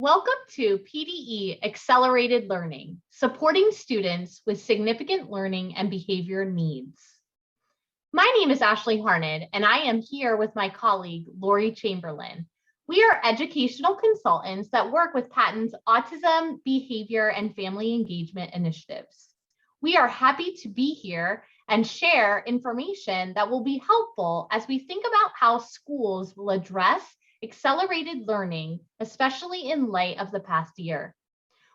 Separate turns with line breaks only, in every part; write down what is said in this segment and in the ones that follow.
Welcome to PDE Accelerated Learning, supporting students with significant learning and behavior needs. My name is Ashley Harned, and I am here with my colleague, Lori Chamberlain. We are educational consultants that work with Patton's autism, behavior, and family engagement initiatives. We are happy to be here and share information that will be helpful as we think about how schools will address accelerated learning, especially in light of the past year.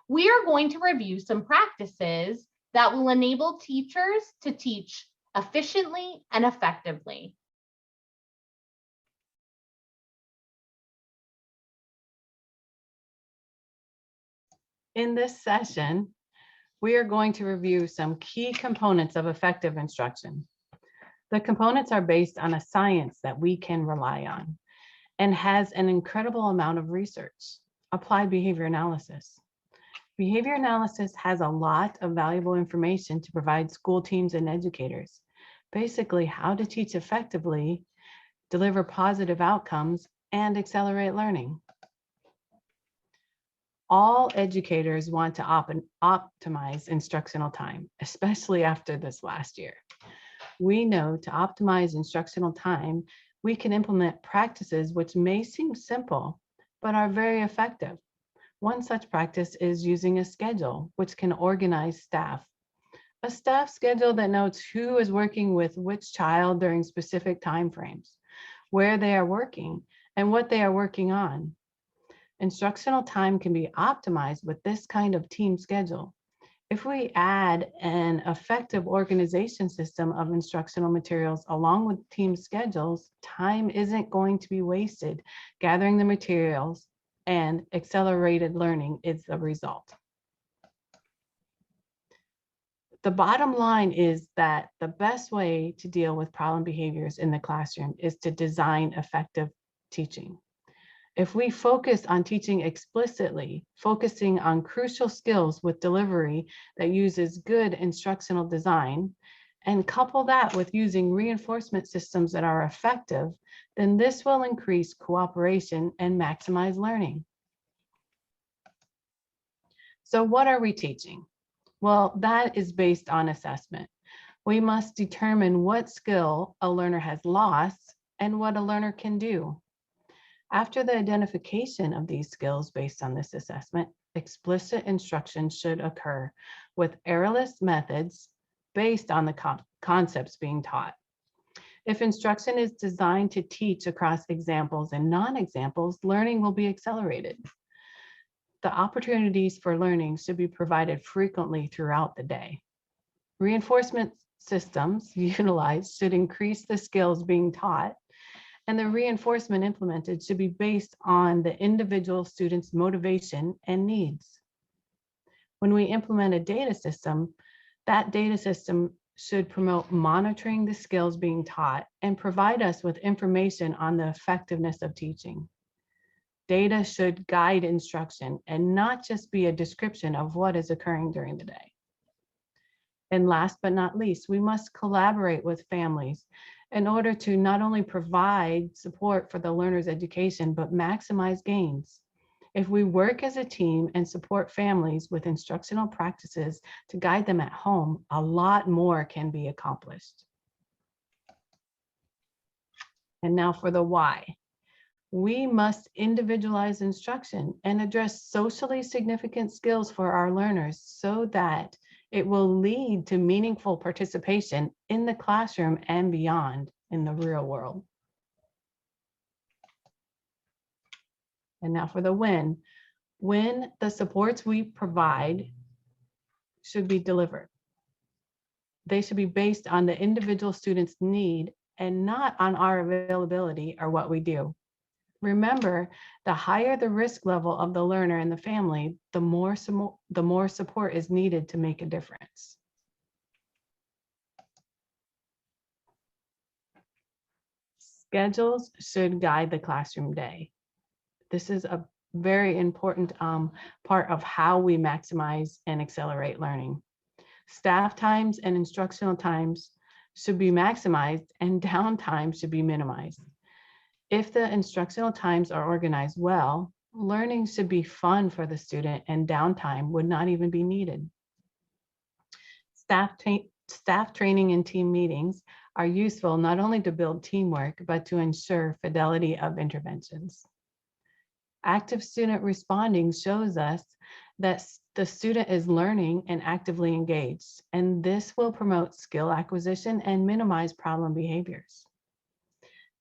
We are going to review some practices that will enable teachers to teach efficiently and effectively.
In this session, we are going to review some key components of effective instruction. The components are based on a science that we can rely on and has an incredible amount of research, applied behavior analysis. Behavior analysis has a lot of valuable information to provide school teams and educators, basically how to teach effectively, deliver positive outcomes, and accelerate learning. All educators want to optimize instructional time, especially after this last year. We know to optimize instructional time, we can implement practices which may seem simple, but are very effective. One such practice is using a schedule, which can organize staff. A staff schedule that notes who is working with which child during specific timeframes, where they are working, and what they are working on. Instructional time can be optimized with this kind of team schedule. If we add an effective organization system of instructional materials along with team schedules, time isn't going to be wasted gathering the materials, and accelerated learning is the result. The bottom line is that the best way to deal with problem behaviors in the classroom is to design effective teaching. If we focus on teaching explicitly, focusing on crucial skills with delivery that uses good instructional design, and couple that with using reinforcement systems that are effective, then this will increase cooperation and maximize learning. So what are we teaching? Well, that is based on assessment. We must determine what skill a learner has lost and what a learner can do. After the identification of these skills based on this assessment, explicit instruction should occur with errorless methods based on the concepts being taught. If instruction is designed to teach across examples and non-examples, learning will be accelerated. The opportunities for learning should be provided frequently throughout the day. Reinforcement systems utilized should increase the skills being taught, and the reinforcement implemented should be based on the individual student's motivation and needs. When we implement a data system, that data system should promote monitoring the skills being taught and provide us with information on the effectiveness of teaching. Data should guide instruction and not just be a description of what is occurring during the day. And last but not least, we must collaborate with families in order to not only provide support for the learner's education, but maximize gains. If we work as a team and support families with instructional practices to guide them at home, a lot more can be accomplished. And now for the why. We must individualize instruction and address socially significant skills for our learners so that it will lead to meaningful participation in the classroom and beyond in the real world. And now for the when. When the supports we provide should be delivered. They should be based on the individual student's need and not on our availability or what we do. Remember, the higher the risk level of the learner and the family, the more support is needed to make a difference. Schedules should guide the classroom day. This is a very important part of how we maximize and accelerate learning. Staff times and instructional times should be maximized and downtime should be minimized. If the instructional times are organized well, Learning should be fun for the student, and downtime would not even be needed. Staff training and team meetings are useful not only to build teamwork, but to ensure fidelity of interventions. Active student responding shows us that the student is learning and actively engaged, and this will promote skill acquisition and minimize problem behaviors.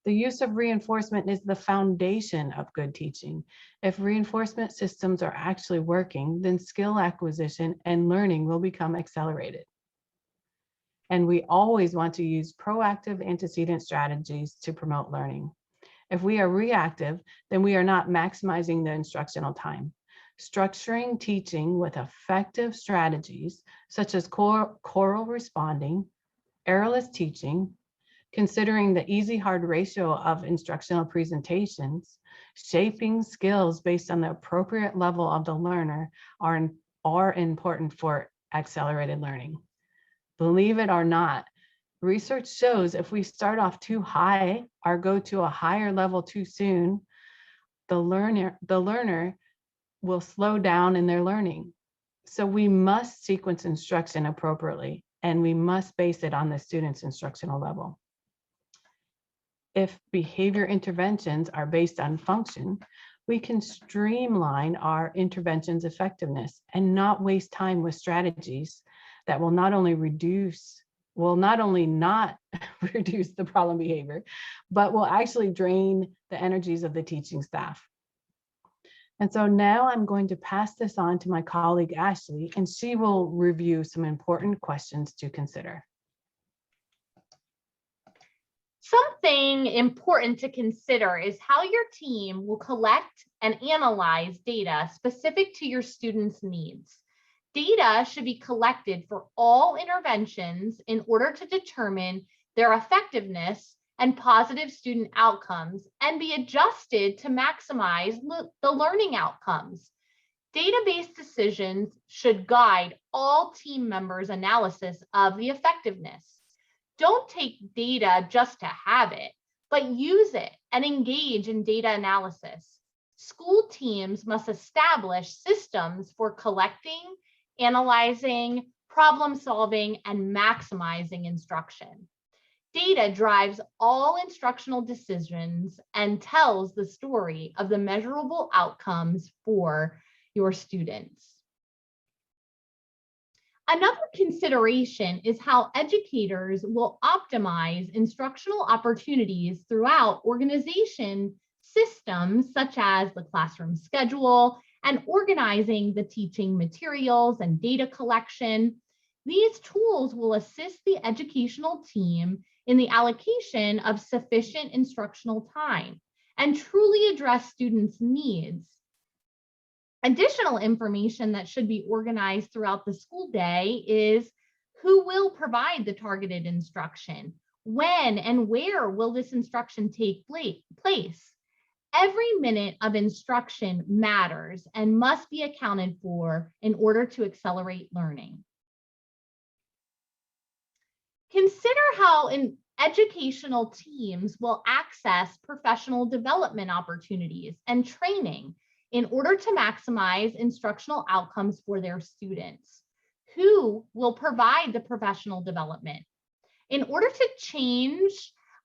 The use of reinforcement is the foundation of good teaching. If reinforcement systems are actually working, then skill acquisition and learning will become accelerated. And we always want to use proactive antecedent strategies to promote learning. If we are reactive, then we are not maximizing the instructional time. Structuring teaching with effective strategies, such as choral responding, errorless teaching, considering the easy-hard ratio of instructional presentations, shaping skills based on the appropriate level of the learner are important for accelerated learning. Believe it or not, research shows if we start off too high or go to a higher level too soon, the learner will slow down in their learning. So we must sequence instruction appropriately, and we must base it on the student's instructional level. If behavior interventions are based on function, we can streamline our intervention's effectiveness and not waste time with strategies that will not only not reduce the problem behavior, but will actually drain the energies of the teaching staff. And so now I'm going to pass this on to my colleague, Ashley, and she will review some important questions to consider.
Something important to consider is how your team will collect and analyze data specific to your students' needs. Data should be collected for all interventions in order to determine their effectiveness and positive student outcomes and be adjusted to maximize the learning outcomes. Database decisions should guide all team members' analysis of the effectiveness. Don't take data just to have it, but use it and engage in data analysis. School teams must establish systems for collecting, analyzing, problem solving, and maximizing instruction. Data drives all instructional decisions and tells the story of the measurable outcomes for your students. Another consideration is how educators will optimize instructional opportunities throughout organization systems such as the classroom schedule and organizing the teaching materials and data collection. These tools will assist the educational team in the allocation of sufficient instructional time and truly address students' needs. Additional information that should be organized throughout the school day is who will provide the targeted instruction, when and where will this instruction take place. Every minute of instruction matters and must be accounted for in order to accelerate learning. Consider how educational teams will access professional development opportunities and training in order to maximize instructional outcomes for their students. Who will provide the professional development? In order to change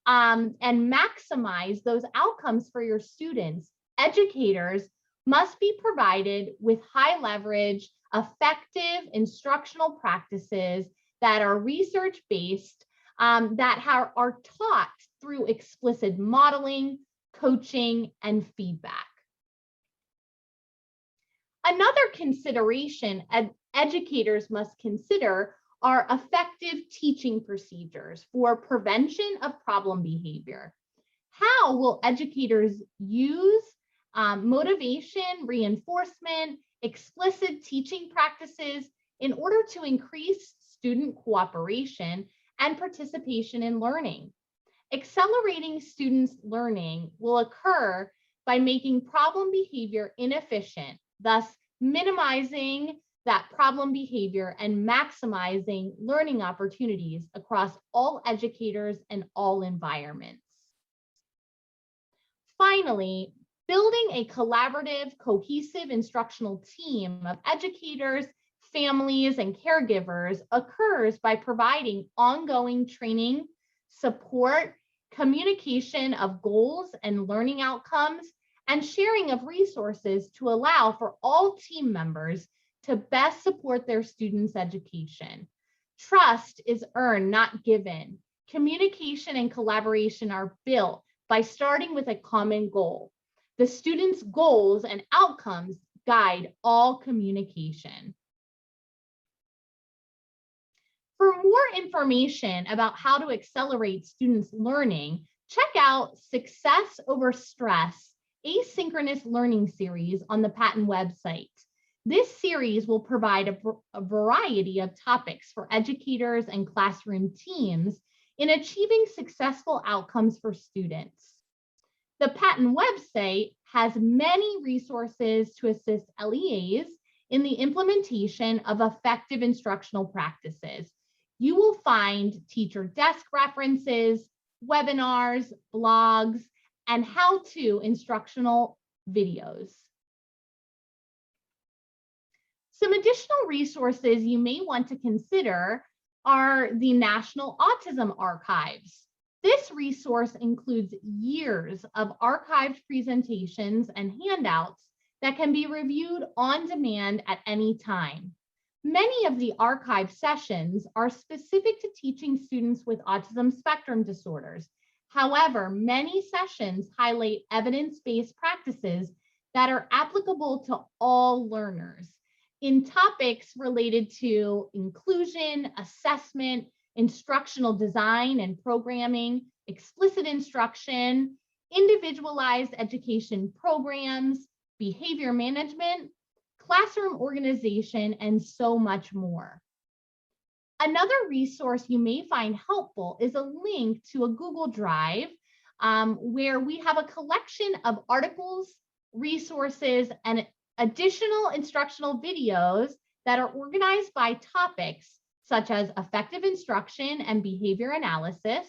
and maximize those outcomes for your students, educators must be provided with high leverage, effective instructional practices that are research-based, that are taught through explicit modeling, coaching, and feedback. Another consideration educators must consider are effective teaching procedures for prevention of problem behavior. How will educators use motivation, reinforcement, explicit teaching practices in order to increase student cooperation and participation in learning? Accelerating students' learning will occur by making problem behavior inefficient, thus minimizing that problem behavior and maximizing learning opportunities across all educators and all environments. Finally, Building a collaborative, cohesive instructional team of educators, families, and caregivers occurs by providing ongoing training, support, communication of goals and learning outcomes, and sharing of resources to allow for all team members to best support their students' education. Trust is earned, not given. Communication and collaboration are built by starting with a common goal. The students' goals and outcomes guide all communication. For more information about how to accelerate students' learning, check out Success Over Stress, Asynchronous Learning Series on the Patent website. This series will provide a variety of topics for educators and classroom teams in achieving successful outcomes for students. The Patent website has many resources to assist LEAs in the implementation of effective instructional practices. You will find teacher desk references, webinars, blogs, and how-to instructional videos. Some additional resources you may want to consider are the National Autism Archives. This resource includes years of archived presentations and handouts that can be reviewed on demand at any time. Many of the archive sessions are specific to teaching students with autism spectrum disorders. However, many sessions highlight evidence-based practices that are applicable to all learners in topics related to inclusion, assessment, instructional design and programming, explicit instruction, individualized education programs, behavior management, classroom organization, and so much more. Another resource you may find helpful is a link to a Google Drive where we have a collection of articles, resources, and additional instructional videos that are organized by topics such as effective instruction and behavior analysis,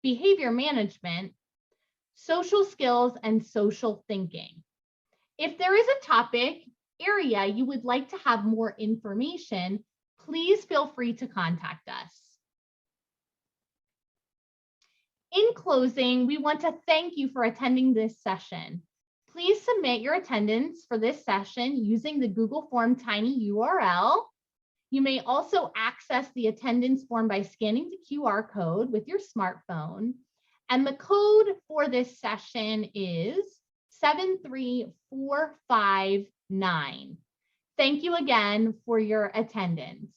behavior management, social skills, and social thinking. If there is a topic area you would like to have more information, please feel free to contact us. In closing, we want to thank you for attending this session. Please submit your attendance for this session using the Google Form Tiny URL. You may also access the attendance form by scanning the QR code with your smartphone. And the code for this session is 73459. Thank you again for your attendance.